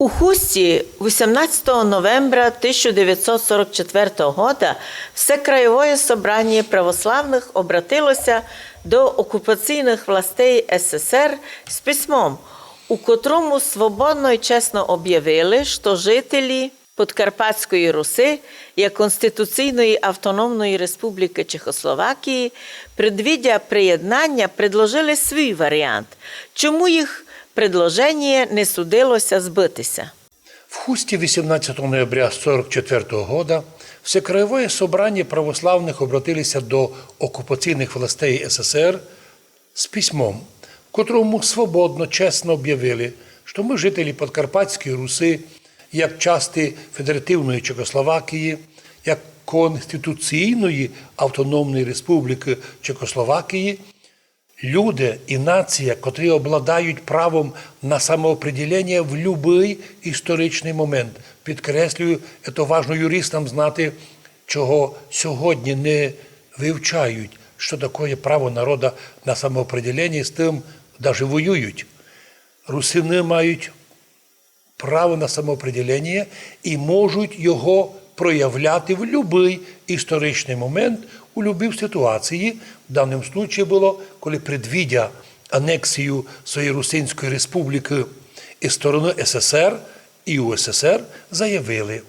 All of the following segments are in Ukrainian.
У Хусті 18 новembra 1944 года Всекраєвое собрання православних обратилося до окупаційних властей СССР з письмом, у котрому свободно і чесно об'явили, що жителі Подкарпатської Руси, як Конституційної автономної республіки Чехословакії, предвидя приєднання, предложили свій варіант. Чому їх предложення не судилося збитися? В Хусті 18 ноября 1944 года Всекраєвое собрання православних обратилися до окупаційних властей СССР з письмом, в котрому свободно, чесно об'явили, що ми, жителі Подкарпатської Руси, як частини Федеративної Чехословакії, як Конституційної автономної республіки Чехословакії, люди і нація, котрі обладають правом на самоопределення в будь-який історичний момент. Підкреслюю, це важливо юристам знати, чого сьогодні не вивчають, що таке право народу на самоопределення, з тим навіть воюють. Русини мають право на самоопределення і можуть його проявляти в будь-який історичний момент, у будь-якій ситуації. В даному випадку було, коли предвидя анексію своєї Русинської республіки із сторони СССР і УССР, заявили: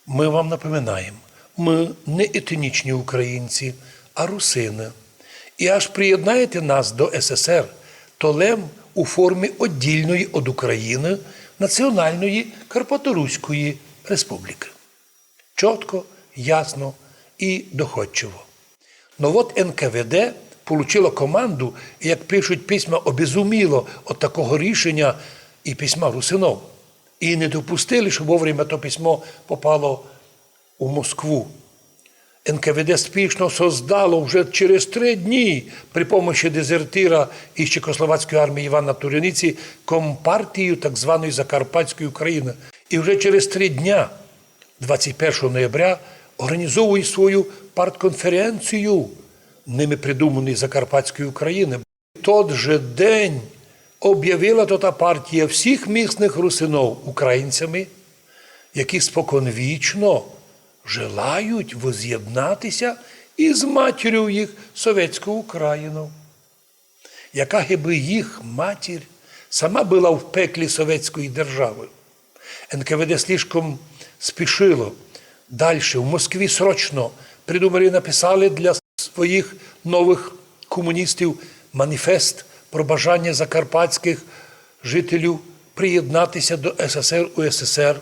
ми вам напоминаємо, ми не етнічні українці, а русини. І аж приєднаєте нас до СССР, то лем у формі віддільної від України Національної Карпаторуської республіки. Чітко, ясно і доходчиво. Но от НКВД отримало команду, і, як пишуть письма, обезуміло від такого рішення і письма русинов. І не допустили, щоб вовремя то письмо попало у Москву. НКВД спішно создало вже через 3 дні при помощі дезертира із Чехословацької армії Івана Туряниці компартію так званої Закарпатської України. І вже через 3 дня, 21 ноября, організовує свою партконференцію, ними придуманої Закарпатської України. Тот же день об'явила та партія всіх місних русинов українцями, які споконвічно желають воз'єднатися із матір'ю їх Совєтською Україною. Яка гиби їх матір сама була в пеклі Совєтської держави. НКВД слишком спішило. Дальше в Москві срочно придумали, написали для своїх нових комуністів маніфест про бажання закарпатських жителів приєднатися до СССР, УССР.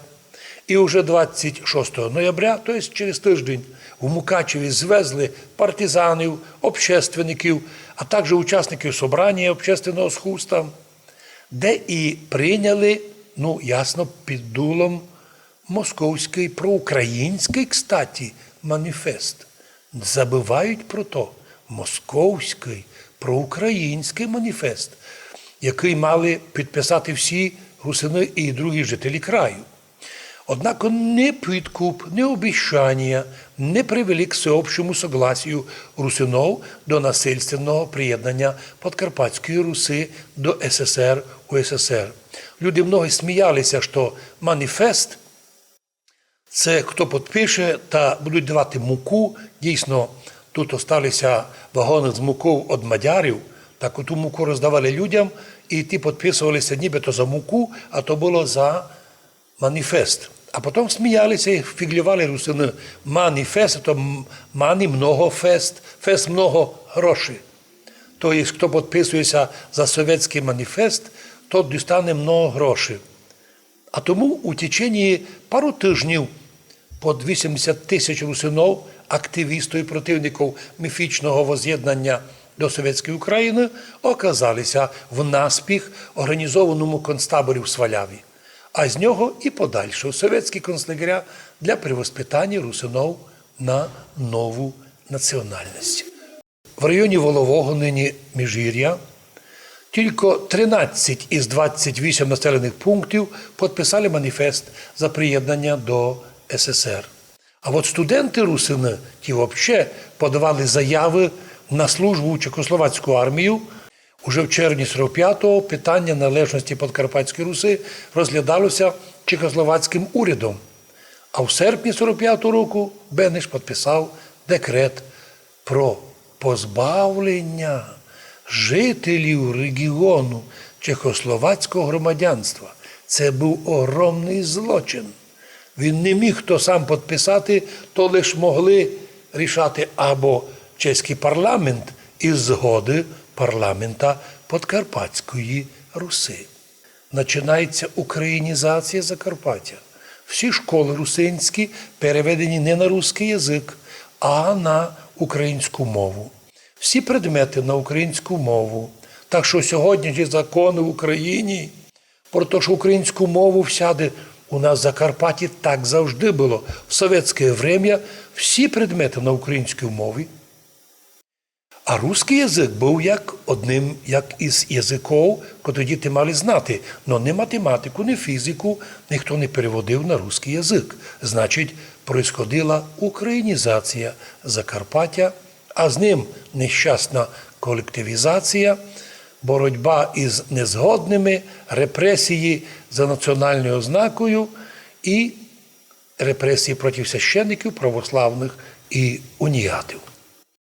І вже 26 ноября, тобто через тиждень, в Мукачеві звезли партизанів, общественників, а також учасників собрання общественного з Хуста, де і прийняли, ясно, під дулом московський, проукраїнський, кстати, маніфест. Забувають про то. Московський, проукраїнський маніфест, який мали підписати всі русини і другі жителі краю. Однак ні підкуп, ні обіцяння не привели к всеобщему согласию русинов до насильственного приєднання Подкарпатської Руси до СССР, УССР. Люди много сміялися, що маніфест – це хто підпише та будуть давати муку. Дійсно, тут залишилися вагони з мукою від мадярів, так оту муку роздавали людям, і ті підписувалися нібито за муку, а то було за маніфест. А потім сміялися і фіглювали русини. Маніфест – то мані много фест, фест много грошей. Тобто, хто підписується за совєтський маніфест, тот дістане много грошей. А тому у течение пару тижнів під 80 тисяч русинов, активістів і противників міфічного воз'єднання до Совєтської України, оказалися в наспіх організованому концтаборі в Сваляві. А з нього і подальше у совєтські концлагеря для перевоспитання русинов на нову національність. В районі Волового, нині Міжгір'я, тільки 13 із 28 населених пунктів підписали маніфест за приєднання до СССР. А от студенти русини, ті взагалі подавали заяви на службу у Чехословацьку армію. Уже в червні 45-го питання належності Подкарпатської Руси розглядалося чехословацьким урядом. А в серпні 45-го року Бенеш підписав декрет про позбавлення жителів регіону чехословацького громадянства. Це був огромний злочин. Він не міг то сам підписати, то лише могли рішати або чеський парламент із згоди парламента Подкарпатської Руси. Починається українізація Закарпаття. Всі школи русинські переведені не на русський язик, а на українську мову. Всі предмети на українську мову. Так що сьогодні закони в Україні про те, що українську мову всяде у нас в Закарпатті так завжди було. В совєтське время всі предмети на українській мові. А русський язик був одним із язиків, які діти мали знати. Но не математику, не фізику ніхто не переводив на русський язик. Значить, происходила українізація Закарпаття, а з ним нещасна колективізація, боротьба із незгодними, репресії за національною ознакою і репресії проти священників, православних і уніатів.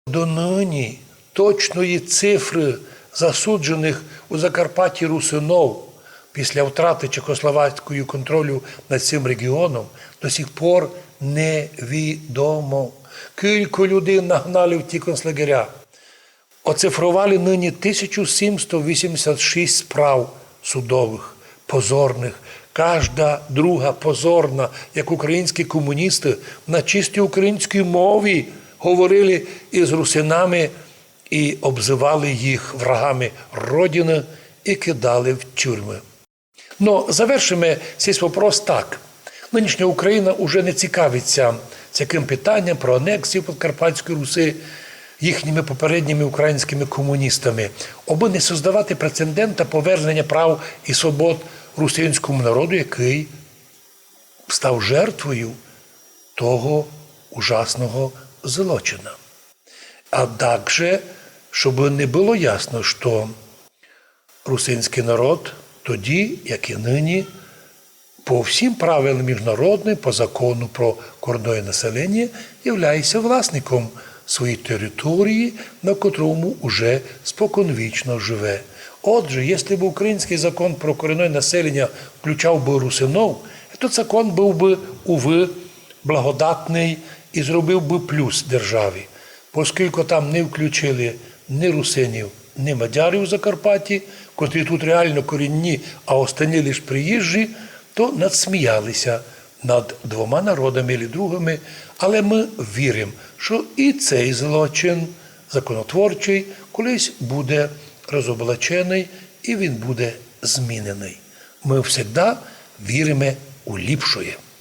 Донині точної цифри засуджених у Закарпатті русинов після втрати чехословацької контролю над цим регіоном до сих пор невідомо. Кілька людей нагнали в ті концлагеря. Оцифрували нині 1786 справ судових, позорних. Кожна друга позорна, як українські комуністи на чистій українській мові говорили із русинами і обзивали їх врагами Родини і кидали в тюрми. Но завершимо цей вопрос так. Нинішня Україна вже не цікавиться цим питанням про анексію Подкарпатської Руси їхніми попередніми українськими комуністами, аби не создавати прецедента повернення прав і свобод русинському народу, який став жертвою того ужасного злочина. А також, щоб не було ясно, що русинський народ тоді, як і нині, по всім правилам міжнародним, по закону про корінне населення, являється власником своєї території, на котрому уже споконвічно живе. Отже, якщо б український закон про корінне населення включав би русинов, то закон був би, уви, благодатний і зробив би плюс державі. Оскільки там не включили ні русинів, ні мадярів у Закарпатті, котрі тут реально корінні, а останні лише приїжджі, то надсміялися над двома народами або другими, але ми віримо, що і цей злочин законотворчий колись буде розоблачений і він буде змінений. Ми завжди віримо у ліпшоє.